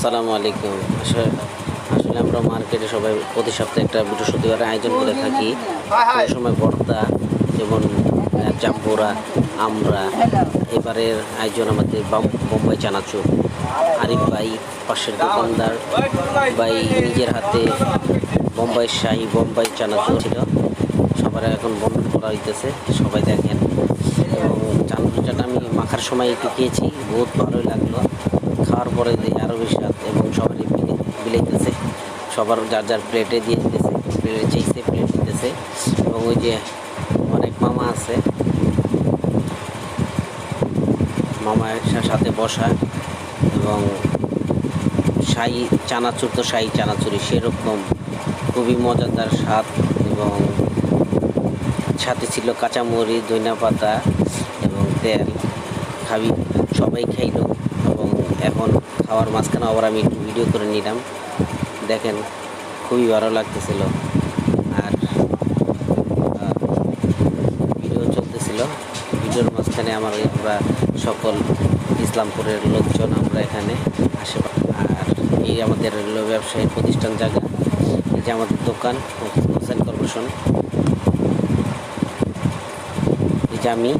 আসসালামু আলাইকুম। আসলে আসলে আমরা মার্কেটে সবাই প্রতি সপ্তাহে একটা বৃহস্পতিবারের আয়োজন করে থাকি। কোনো সময় ভর্তা, যেমন জাম্বুরা, আমরা। এবারের আয়োজন আমাদের বোম্বাই চানাচুর। আরিফ ভাই, পাশের দোকানদার ভাই নিজের হাতে বোম্বাই চানাচুর ছিল। সবার এখন বন্ধন করা হইতেছে, সবাই দেখেন। এবং চানাচুরটা আমি মাখার সময় একটু খেয়েছি, বহুত ভালোই লাগলো। খাওয়ার পরে যে আরও বেশি স্বাদ, এবং সবারই বিলাইতেছে, সবার যার যার প্লেটে দিয়ে দিতেছে, প্লেটে চেয়েছে প্লেট দিতেছে। এবং ওই যে অনেক মামা আছে, মামা সাথে বসা। এবং শাহী চানাচুর তো শাহী চানাচুরি সেরকম খুবই মজাদার স্বাদ। এবং সাথে ছিল কাঁচামরিচ, ধনিয়া পাতা এবং তেল। খাবি সবাই খাইলো। এবং এখন খাওয়ার মাঝখানে আবার আমি একটু ভিডিও করে নিলাম, দেখেন খুবই ভালো লাগতেছিল। আর ভিডিও চলতেছিল, ভিডিওর মাঝখানে আমরা সকল ইসলামপুরের লোকজন আমরা এখানে আশেপাশে। আর এই আমাদের ব্যবসায়ী প্রতিষ্ঠান জায়গা, এই যে আমাদের দোকান হোসেন কর্পোরেশন, এই যে আমি